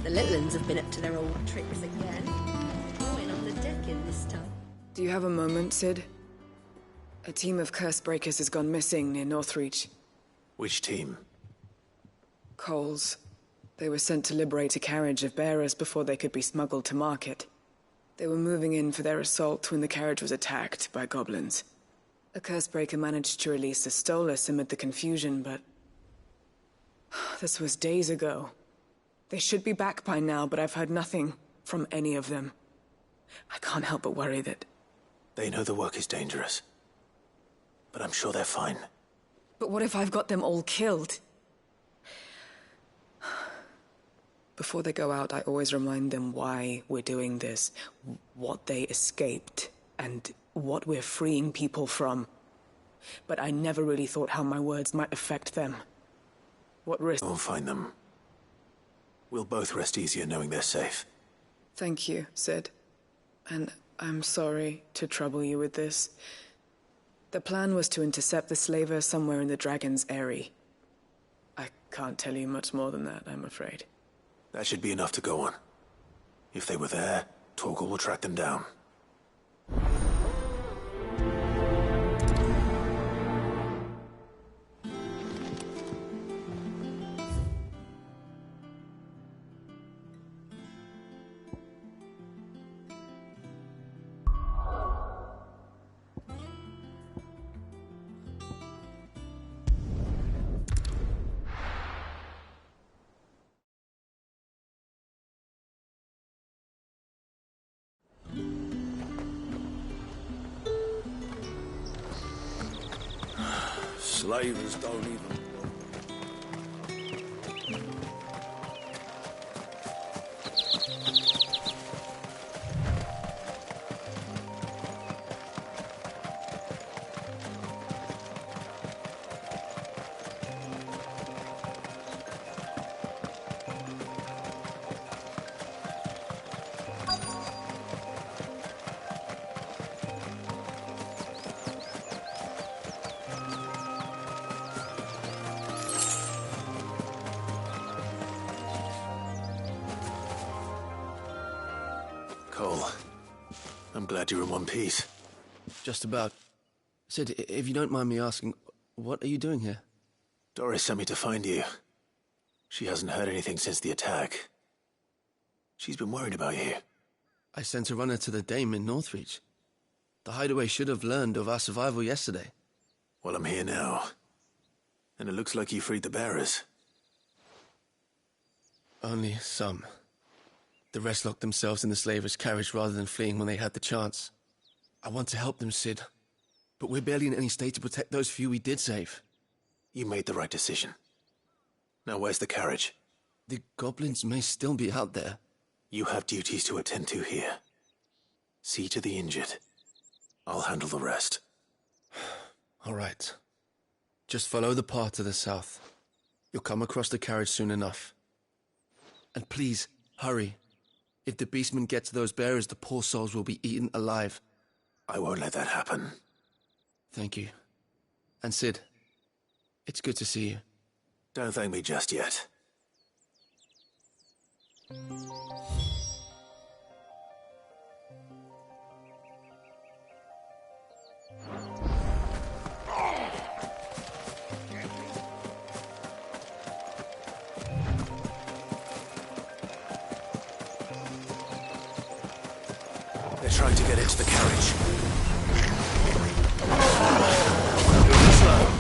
The little uns have been up to their old tricks again. Going on the deck in this time. Do you have a moment, Sid? A team of curse breakers has gone missing near Northreach. Which team? Coles. They were sent to liberate a carriage of bearers before they could be smuggled to market. They were moving in for their assault when the carriage was attacked by goblins. A curse breaker managed to release a Stolas amid the confusion, but... this was days ago. They should be back by now, but I've heard nothing from any of them. I can't help but worry that... They know the work is dangerous. But I'm sure they're fine. But what if I've got them all killed? Before they go out, I always remind them why we're doing this, what they escaped, and what we're freeing people from. But I never really thought how my words might affect them. What risk... We'll find them. We'll both rest easier knowing they're safe. Thank you, Sid. And I'm sorry to trouble you with this. The plan was to intercept the slaver somewhere in the Dragon's Eyrie. I can't tell you much more than that, I'm afraid. That should be enough to go on. If they were there, Torgal will track them down. Slavers don't even... Cole, I'm glad you're in one piece. Just about. Sid, if you don't mind me asking, what are you doing here? Doris sent me to find you. She hasn't heard anything since the attack. She's been worried about you. I sent a runner to the Dame in Northreach. The hideaway should have learned of our survival yesterday. Well, I'm here now. And it looks like you freed the bearers. Only some. The rest locked themselves in the slaver's carriage rather than fleeing when they had the chance. I want to help them, Sid. But we're barely in any state to protect those few we did save. You made the right decision. Now where's the carriage? The goblins may still be out there. You have duties to attend to here. See to the injured. I'll handle the rest. All right. Just follow the path to the south. You'll come across the carriage soon enough. And please, hurry. If the beastmen get to those bearers, the poor souls will be eaten alive. I won't let that happen. Thank you. And Sid, it's good to see you. Don't thank me just yet. They're trying to get into the carriage. Moving slow.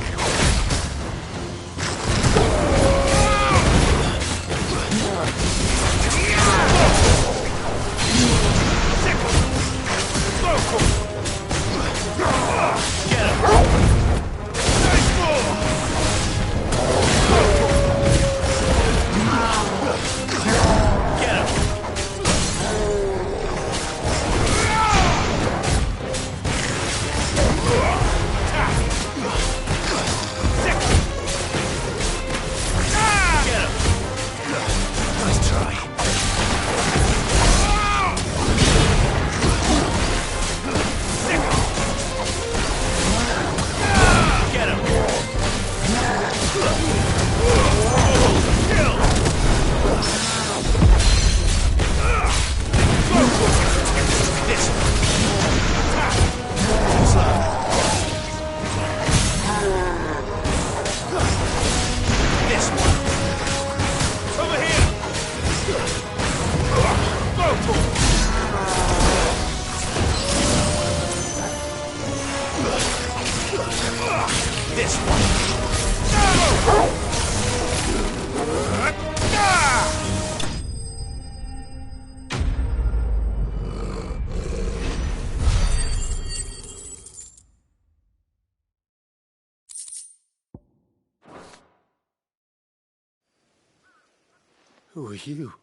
Who are you?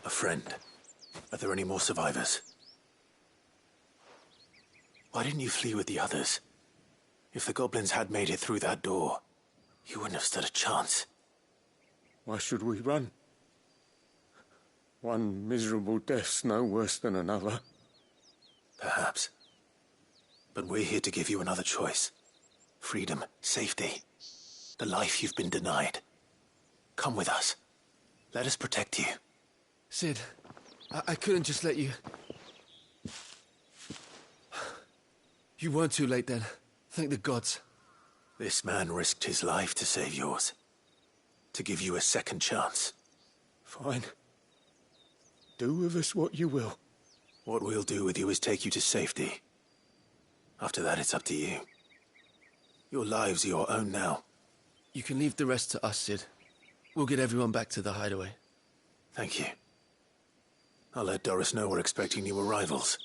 A friend. Are there any more survivors? Why didn't you flee with the others? If the goblins had made it through that door, you wouldn't have stood a chance. Why should we run? One miserable death's no worse than another. Perhaps. But we're here to give you another choice. Freedom, safety, the life you've been denied. Come with us. Let us protect you. Sid, I couldn't just let you... You weren't too late then. Thank the gods. This man risked his life to save yours. To give you a second chance. Fine. Do with us what you will. What we'll do with you is take you to safety. After that, it's up to you. Your lives are your own now. You can leave the rest to us, Sid. We'll get everyone back to the hideaway. Thank you. I'll let Doris know we're expecting new arrivals.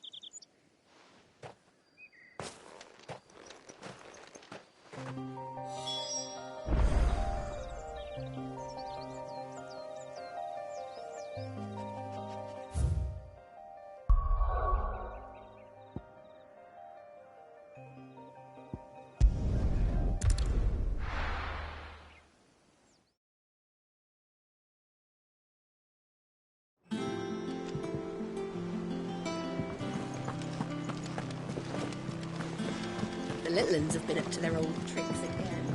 The little uns have been up to their old tricks again.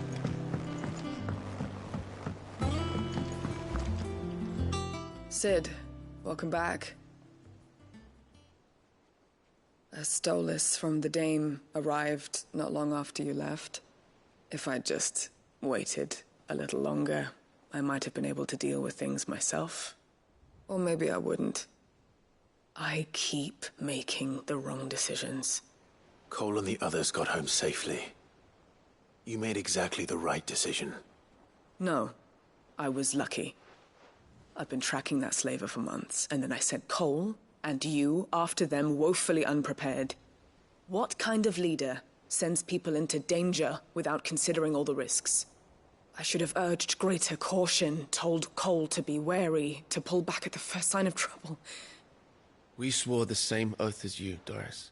Sid, welcome back. A Stolas from the Dame arrived not long after you left. If I'd just waited a little longer, I might have been able to deal with things myself. Or maybe I wouldn't. I keep making the wrong decisions. Cole and the others got home safely. You made exactly the right decision. No, I was lucky. I've been tracking that slaver for months, and then I sent Cole and you after them woefully unprepared. What kind of leader sends people into danger without considering all the risks? I should have urged greater caution, told Cole to be wary, to pull back at the first sign of trouble. We swore the same oath as you, Doris.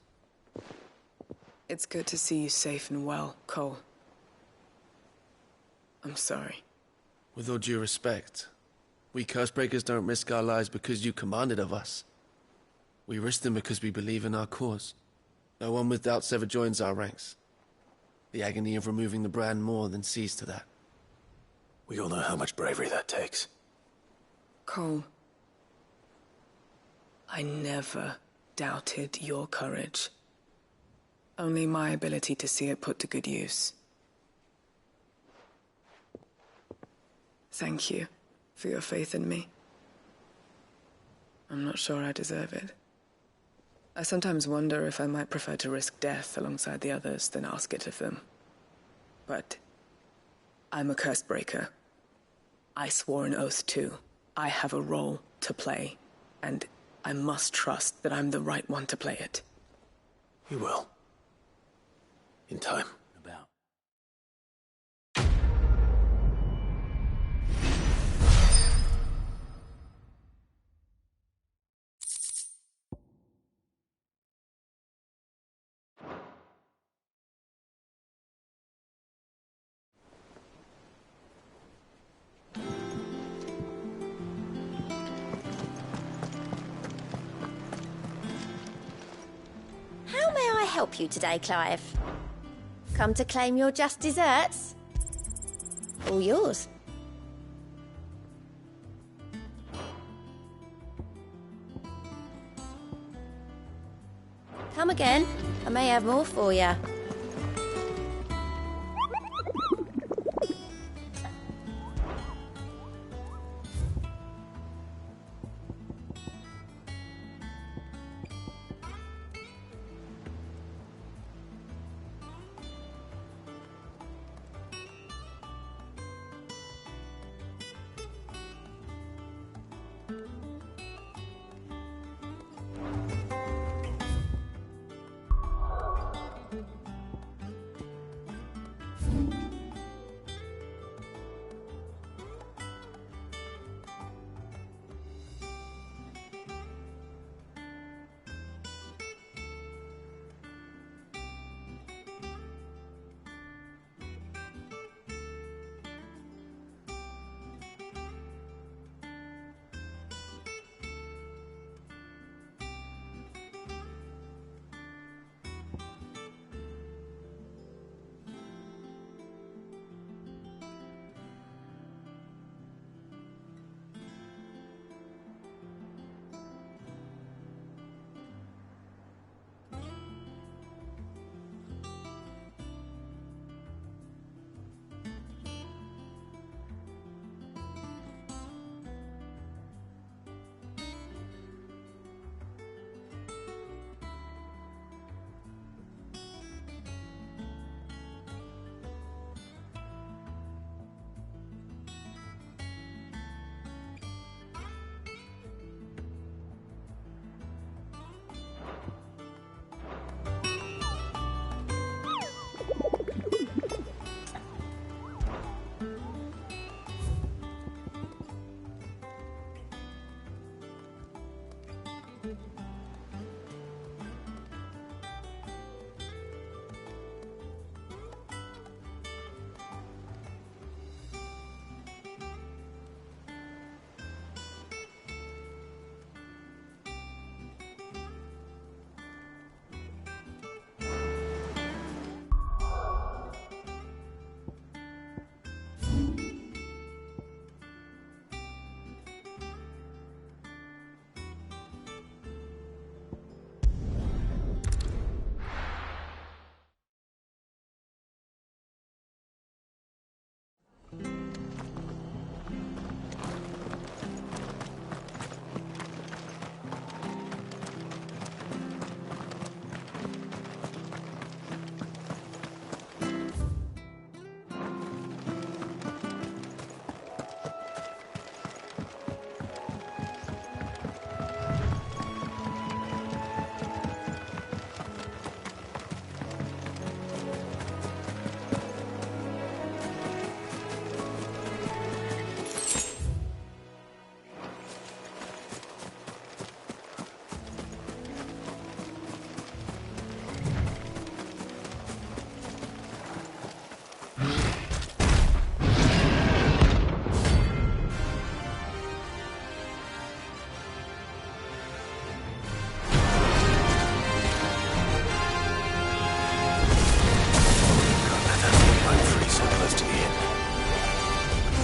It's good to see you safe and well, Cole. I'm sorry. With all due respect, we Cursebreakers don't risk our lives because you commanded of us. We risk them because we believe in our cause. No one with doubts ever joins our ranks. The agony of removing the brand more than sees to that. We all know how much bravery that takes. Cole, I never doubted your courage. Only my ability to see it put to good use. Thank you for your faith in me. I'm not sure I deserve it. I sometimes wonder if I might prefer to risk death alongside the others than ask it of them. But I'm a Cursebreaker. I swore an oath too. I have a role to play, and I must trust that I'm the right one to play it. You will. In time. About. How may I help you today, Clive? Come to claim your just desserts? All yours. Come again. I may have more for you.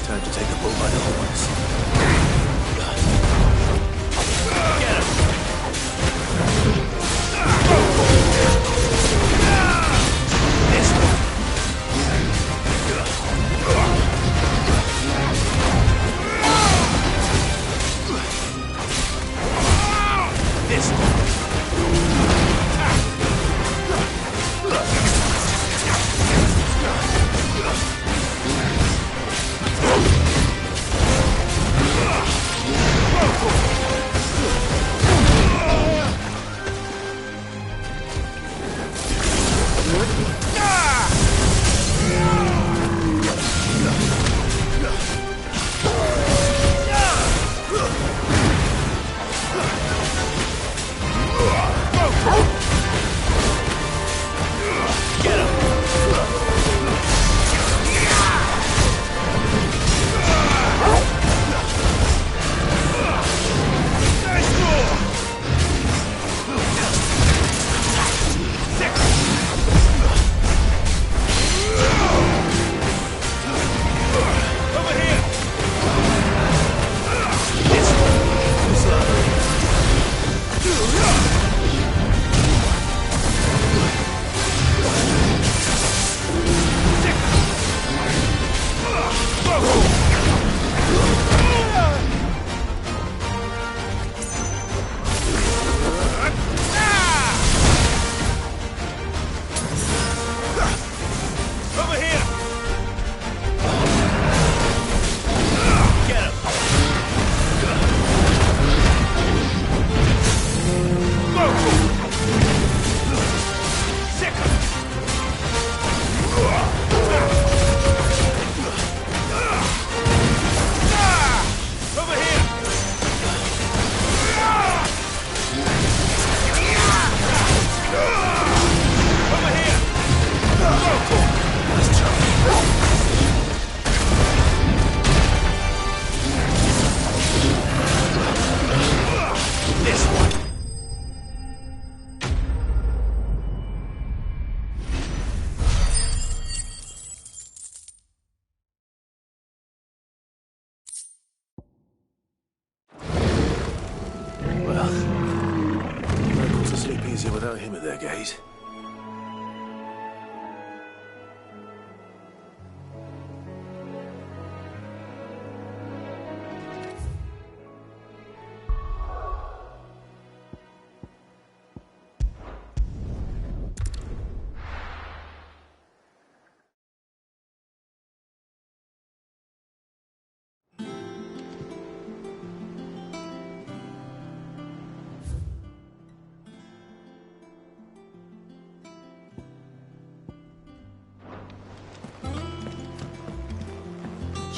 Time to take the bull by the horns. Get him! This one. This one. Without him at their gate.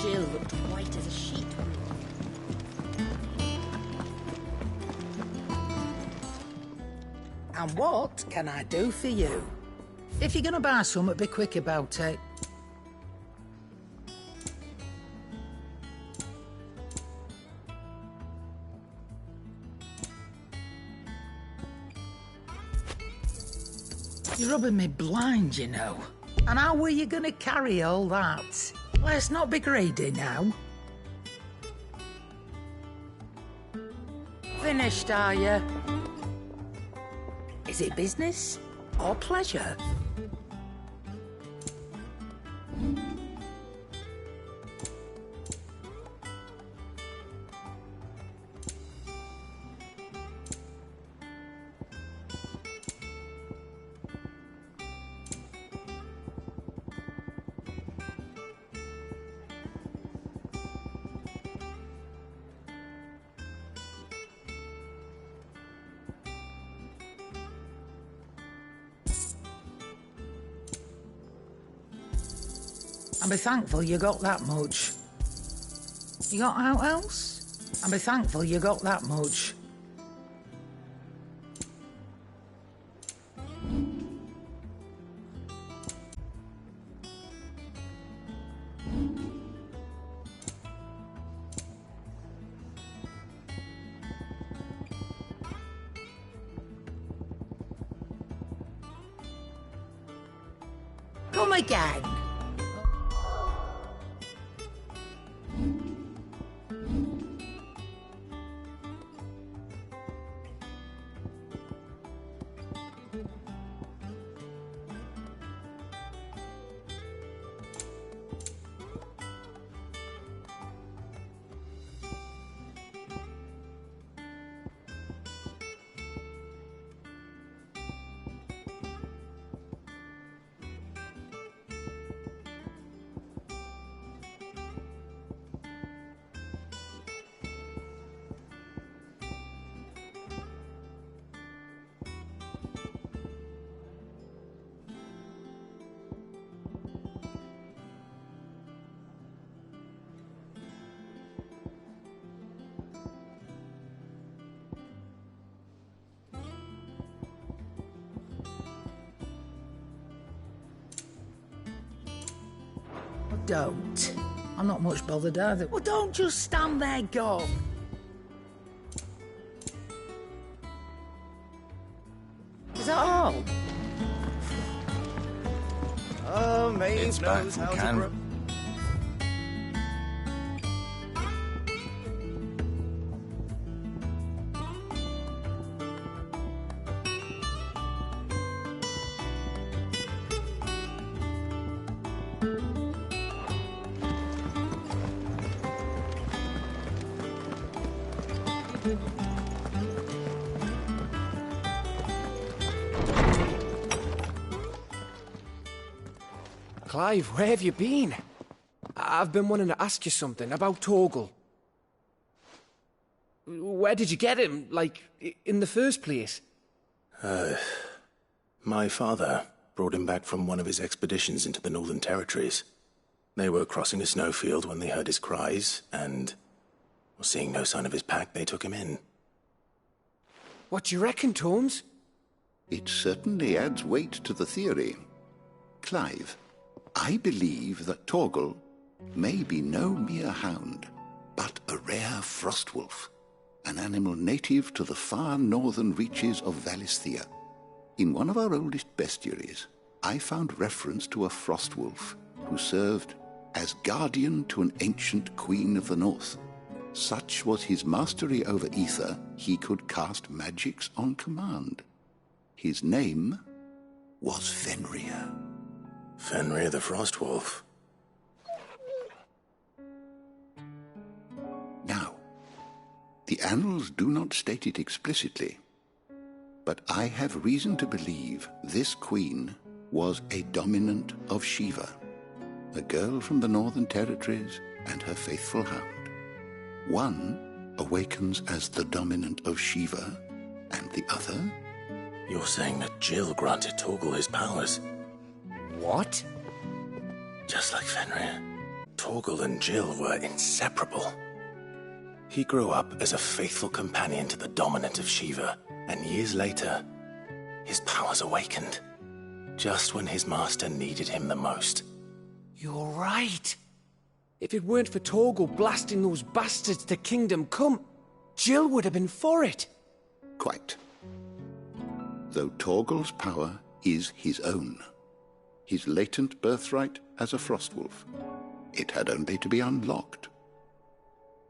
Jill looked white as a sheet. And what can I do for you? If you're gonna buy something, be quick about it. You're rubbing me blind, you know. And how were you gonna carry all that? Let's not be greedy now. Finished, are you? Is it business or pleasure? And be thankful you got that much. You got out else? And be thankful you got that much. Come again. don't. I'm not much bothered either. Well, don't just stand there, go. Is that all? Oh, Maeve It's back knows from how to Cannes. grow. Clive, where have you been? I've been wanting to ask you something about Torgal. Where did you get him, like, in the first place? My father brought him back from one of his expeditions into the Northern Territories. They were crossing a snowfield when they heard his cries, and, seeing no sign of his pack, they took him in. What do you reckon, Tomes? It certainly adds weight to the theory. Clive, I believe that Torgal may be no mere hound, but a rare frostwolf, an animal native to the far northern reaches of Valisthea. In one of our oldest bestiaries, I found reference to a frostwolf who served as guardian to an ancient queen of the north. Such was his mastery over ether, he could cast magics on command. His name was Fenrir. Fenrir the Frostwolf. Now, the annals do not state it explicitly, but I have reason to believe this queen was a dominant of Shiva, a girl from the Northern Territories and her faithful hound. One awakens as the dominant of Shiva, and the other... You're saying that Jill granted Torgal his powers? What? Just like Fenrir, Torgal and Jill were inseparable. He grew up as a faithful companion to the dominant of Shiva, and years later, his powers awakened, just when his master needed him the most. You're right. If it weren't for Torgal blasting those bastards to Kingdom Come, Jill would have been for it. Quite. Though Torgal's power is his own, his latent birthright as a frostwolf, it had only to be unlocked.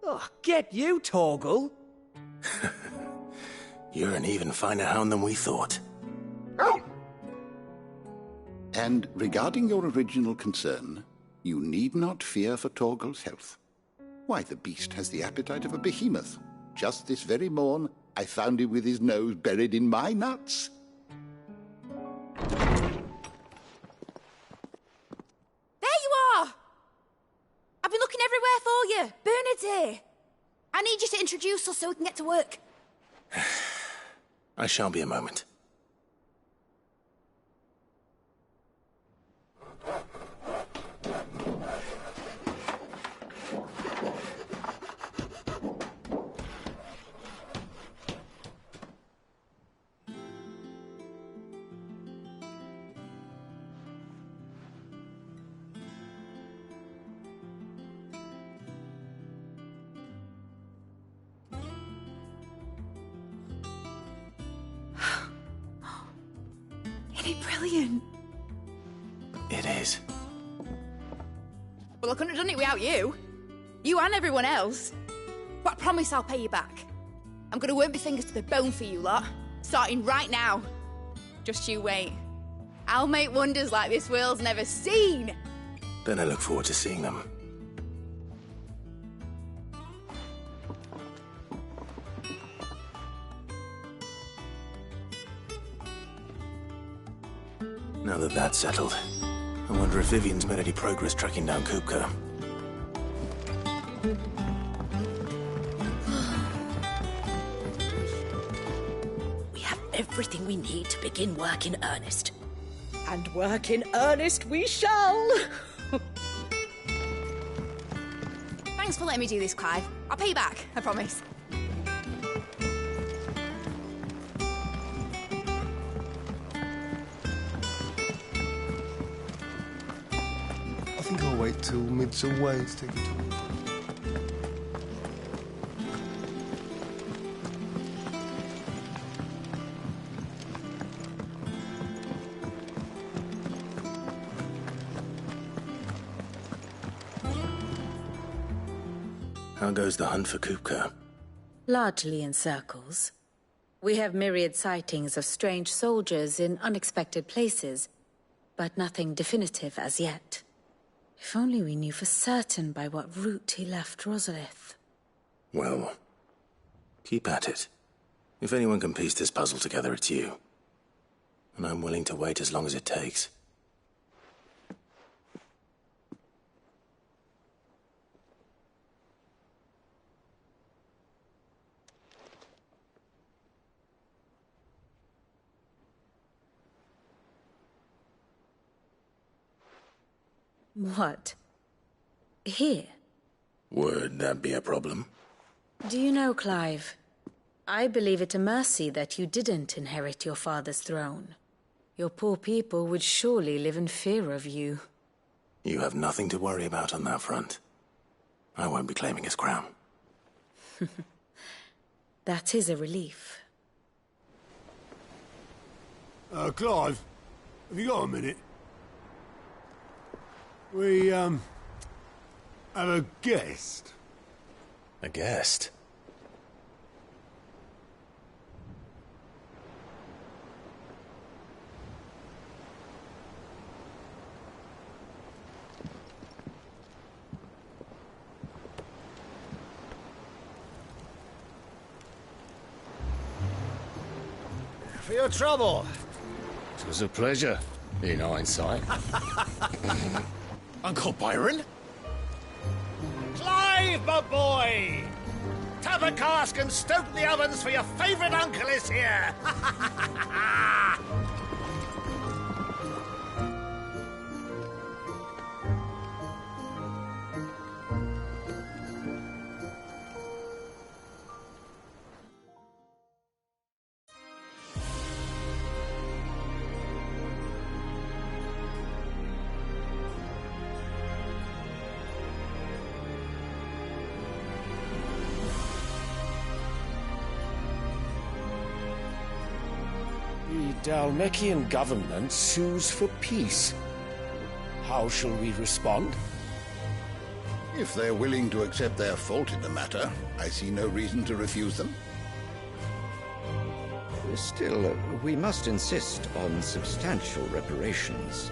Oh, get you, Torgal. You're an even finer hound than we thought. And regarding your original concern, you need not fear for Torgal's health. Why, the beast has the appetite of a behemoth. Just this very morn, I found him with his nose buried in my nuts. There you are! I've been looking everywhere for you. Bernard's here. I need you to introduce us so we can get to work. I shall be a moment. Isn't it brilliant? It is. Well, I couldn't have done it without you. You and everyone else. But I promise I'll pay you back. I'm gonna work my fingers to the bone for you lot, starting right now. Just you wait. I'll make wonders like this world's never seen. Then I look forward to seeing them. Now that that's settled, I wonder if Vivian's made any progress tracking down Kupka. We have everything we need to begin work in earnest. And work in earnest we shall! Thanks for letting me do this, Clive. I'll pay you back, I promise. I think I'll wait wait till mid's away to take it to. How goes the hunt for Kupka? Largely in circles. We have myriad sightings of strange soldiers in unexpected places, but nothing definitive as yet. If only we knew for certain by what route he left Rosalith. Well, keep at it. If anyone can piece this puzzle together, it's you. And I'm willing to wait as long as it takes. What? Here? Would that be a problem? Do you know, Clive? I believe it a mercy that you didn't inherit your father's throne. Your poor people would surely live in fear of you. You have nothing to worry about on that front. I won't be claiming his crown. That is a relief. Clive, have you got a minute? We, have a guest. A guest? For your trouble. It was a pleasure, in hindsight. Uncle Byron? Clive, my boy! Tap a cask and stoke the ovens for your favourite uncle is here! The Dalmekian government sues for peace. How shall we respond? If they're willing to accept their fault in the matter, I see no reason to refuse them. Still, we must insist on substantial reparations.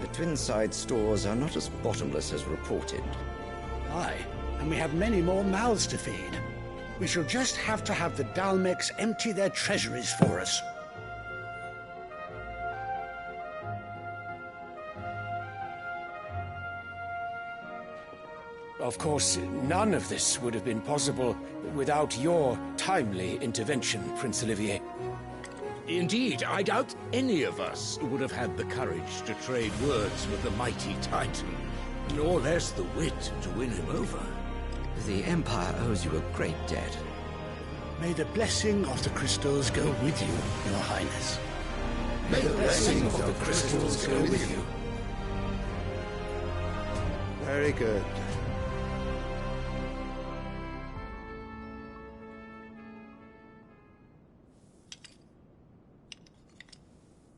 The Twinside stores are not as bottomless as reported. Aye, and we have many more mouths to feed. We shall just have to have the Dalmecs empty their treasuries for us. Of course, none of this would have been possible without your timely intervention, Prince Olivier. Indeed, I doubt any of us would have had the courage to trade words with the mighty Titan, nor less the wit to win him over. The Empire owes you a great debt. May the blessing of the crystals go with you, Your Highness. May the blessing of the crystals go with you. Very good.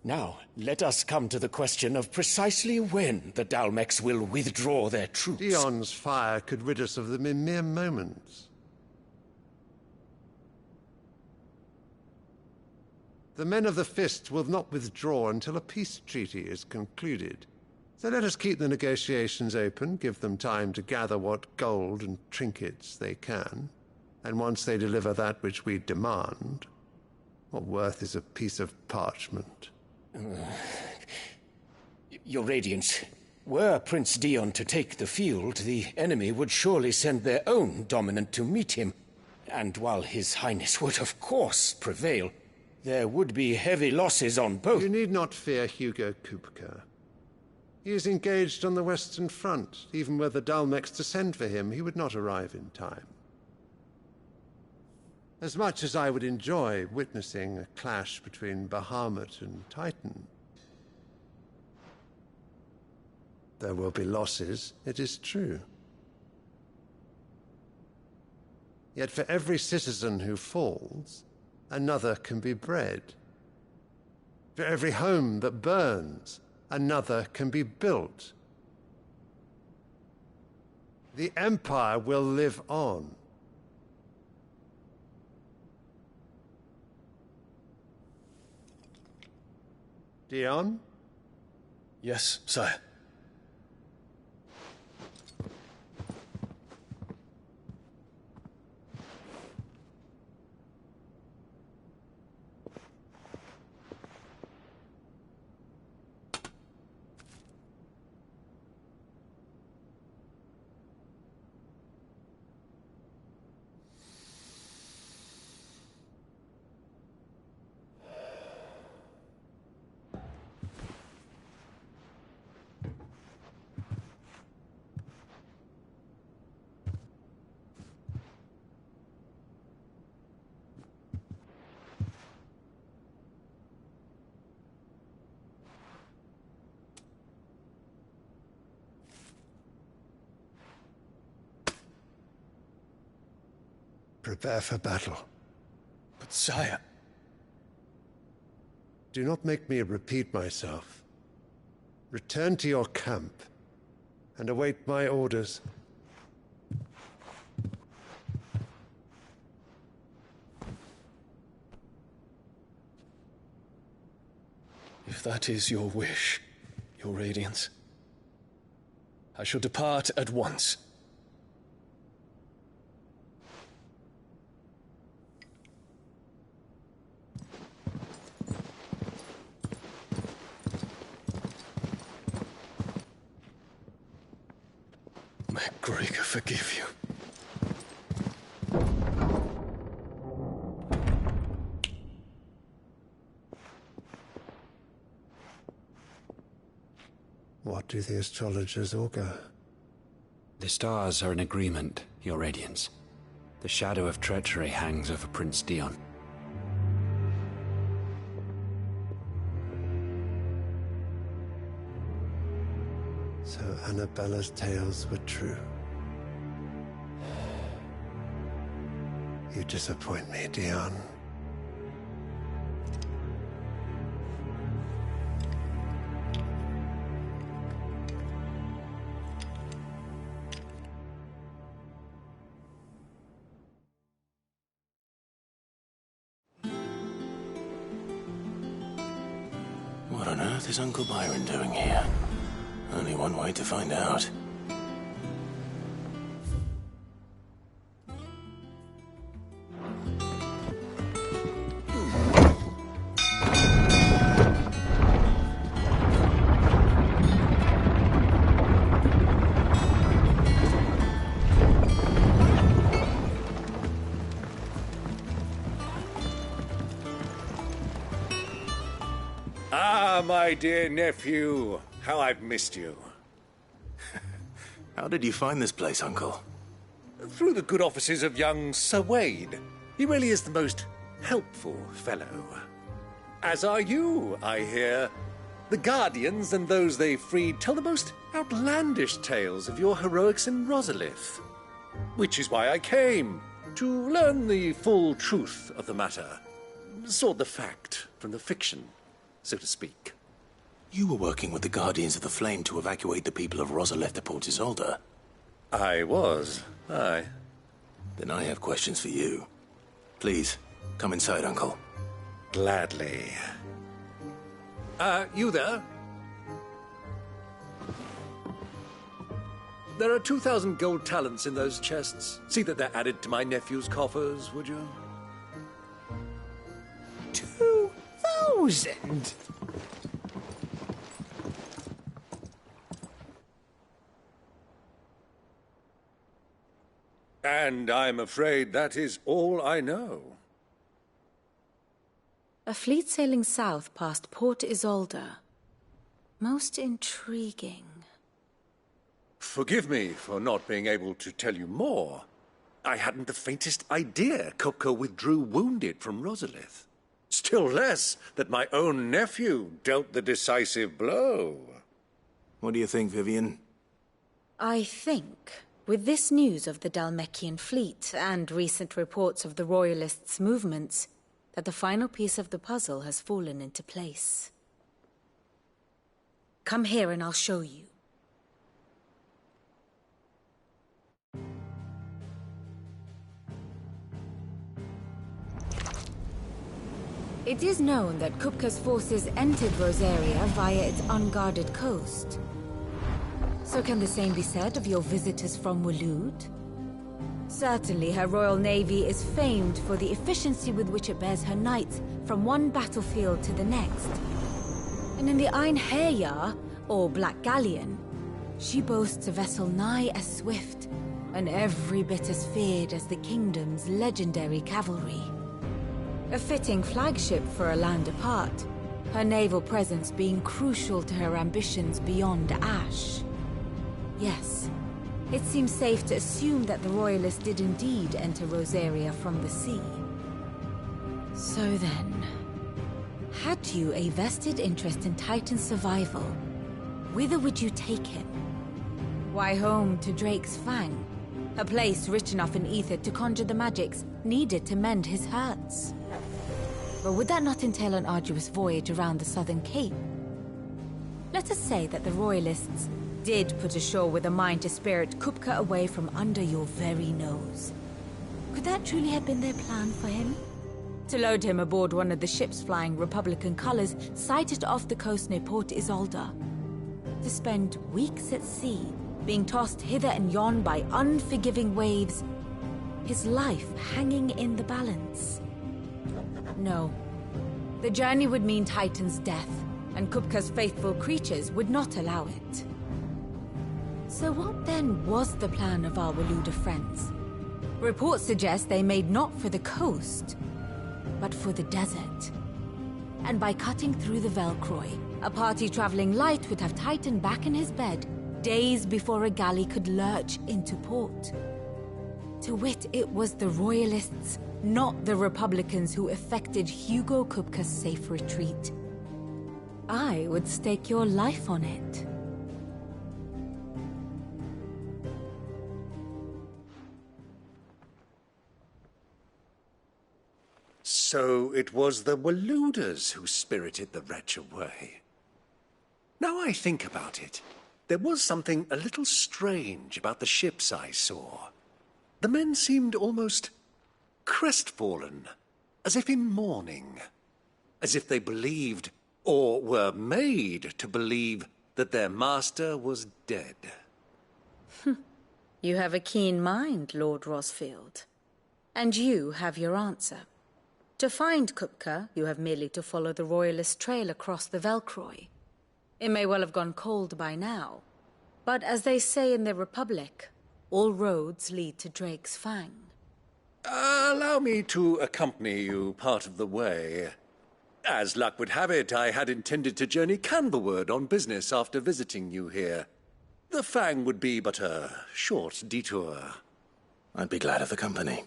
Now, let us come to the question of precisely when the Dalmecs will withdraw their troops. Dion's fire could rid us of them in mere moments. The men of the Fist will not withdraw until a peace treaty is concluded. So let us keep the negotiations open, give them time to gather what gold and trinkets they can, and once they deliver that which we demand, what worth is a piece of parchment? Your Radiance, were Prince Dion to take the field, the enemy would surely send their own dominant to meet him. And while His Highness would of course prevail, there would be heavy losses on both. You need not fear Hugo Kupka. He is engaged on the Western Front. Even were the Dalmecs to send for him, he would not arrive in time. As much as I would enjoy witnessing a clash between Bahamut and Titan, There will be losses, it is true. Yet for every citizen who falls, another can be bred. For every home that burns, another can be built. The Empire will live on. Dion? Yes, sire. Prepare for battle. But sire... Do not make me repeat myself. Return to your camp and await my orders. If that is your wish, Your Radiance, I shall depart at once. May Gregor forgive you. What do the astrologers augur? The stars are in agreement, Your Radiance. The shadow of treachery hangs over Prince Dion. So Annabella's tales were true. You disappoint me, Dion. What on earth is Uncle Byron doing here? Only one way to find out. Ah, my dear nephew. How I've missed you. How did you find this place, Uncle? Through the good offices of young Sir Wade. He really is the most helpful fellow. As are you, I hear. The Guardians and those they freed tell the most outlandish tales of your heroics in Rosalith. Which is why I came, to learn the full truth of the matter. Sort the fact from the fiction, so to speak. You were working with the Guardians of the Flame to evacuate the people of Rosalith to Port Isolde. I was, aye. Then I have questions for you. Please, come inside, Uncle. Gladly. You there? There are 2,000 gold talents in those chests. See that they're added to my nephew's coffers, would you? 2,000? And I'm afraid that is all I know. A fleet sailing south past Port Isolde. Most intriguing. Forgive me for not being able to tell you more. I hadn't the faintest idea Kopko withdrew wounded from Rosalith. Still less that my own nephew dealt the decisive blow. What do you think, Vivian? I think, with this news of the Dalmekian fleet and recent reports of the Royalists' movements, that the final piece of the puzzle has fallen into place. Come here and I'll show you. It is known that Kupka's forces entered Rosaria via its unguarded coast. So can the same be said of your visitors from Waloed? Certainly her Royal Navy is famed for the efficiency with which it bears her knights from one battlefield to the next. And in the Einherjar, or Black Galleon, she boasts a vessel nigh as swift, and every bit as feared as the kingdom's legendary cavalry. A fitting flagship for a land apart, her naval presence being crucial to her ambitions beyond Ash. Yes, it seems safe to assume that the Royalists did indeed enter Rosaria from the sea. So then, had you a vested interest in Titan's survival, whither would you take him? Why, home to Drake's Fang, a place rich enough in ether to conjure the magics needed to mend his hurts. But would that not entail an arduous voyage around the southern cape? Let us say that the Royalists did put ashore with a mind to spirit Kupka away from under your very nose. Could that truly have been their plan for him? To load him aboard one of the ships flying Republican colors sighted off the coast near Port Isolde? To spend weeks at sea, being tossed hither and yon by unforgiving waves, his life hanging in the balance? No. The journey would mean Titan's death, and Kupka's faithful creatures would not allow it. So what then was the plan of our Waluda friends? Reports suggest they made not for the coast, but for the desert. And by cutting through the Velcroy, a party traveling light would have Titan back in his bed days before a galley could lurch into port. To wit, it was the Royalists, not the Republicans, who effected Hugo Kupka's safe retreat. I would stake your life on it. So it was the Waludas who spirited the wretch away. Now I think about it, there was something a little strange about the ships I saw. The men seemed almost crestfallen, as if in mourning, as if they believed, or were made to believe, that their master was dead. You have a keen mind, Lord Rosfield. And you have your answer. To find Kupka, you have merely to follow the Royalist trail across the Velcroy. It may well have gone cold by now, but as they say in the Republic, all roads lead to Drake's Fang. Allow me to accompany you part of the way. As luck would have it, I had intended to journey Canberward on business after visiting you here. The Fang would be but a short detour. I'd be glad of the company.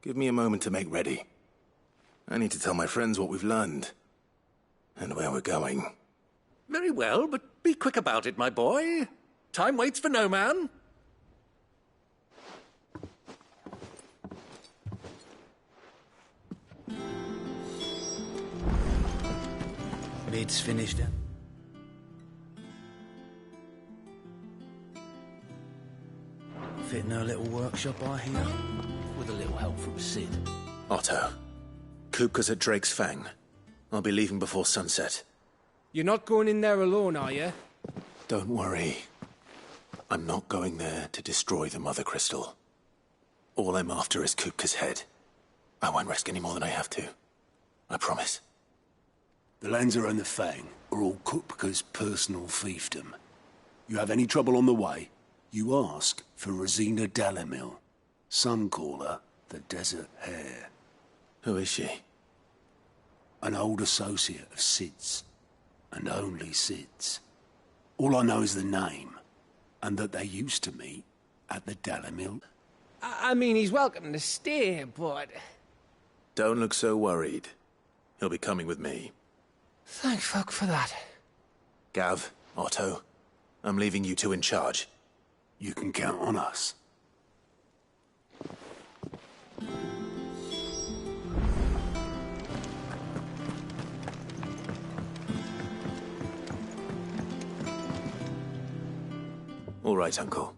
Give me a moment to make ready. I need to tell my friends what we've learned, and where we're going. Very well, but be quick about it, my boy. Time waits for no man. Bid's finished, then. Fitting her little workshop, I hear, with a little help from Sid. Otto, Kupka's at Drake's Fang. I'll be leaving before sunset. You're not going in there alone, are you? Don't worry. I'm not going there to destroy the Mother Crystal. All I'm after is Kupka's head. I won't risk any more than I have to. I promise. The Lancer and the Fang are all Kupka's personal fiefdom. You have any trouble on the way, you ask for Rosina Dalamil. Some call her the Desert Hare. Who is she? An old associate of Sid's, and only Sid's. All I know is the name, and that they used to meet at the Dalamil. I mean, he's welcome to stay, but... Don't look so worried. He'll be coming with me. Thank fuck for that. Gav, Otto, I'm leaving you two in charge. You can count on us. All right, Uncle.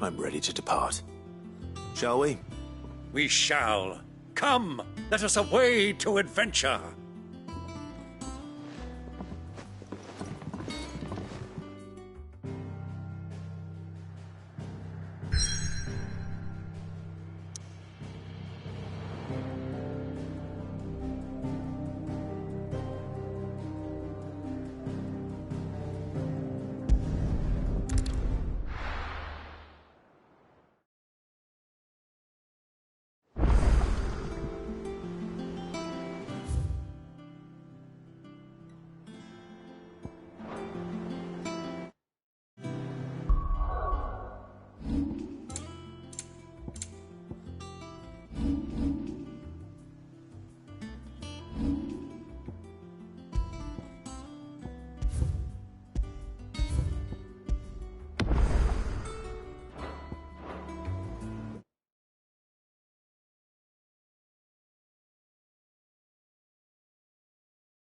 I'm ready to depart. Shall we? We shall. Come, let us away to adventure.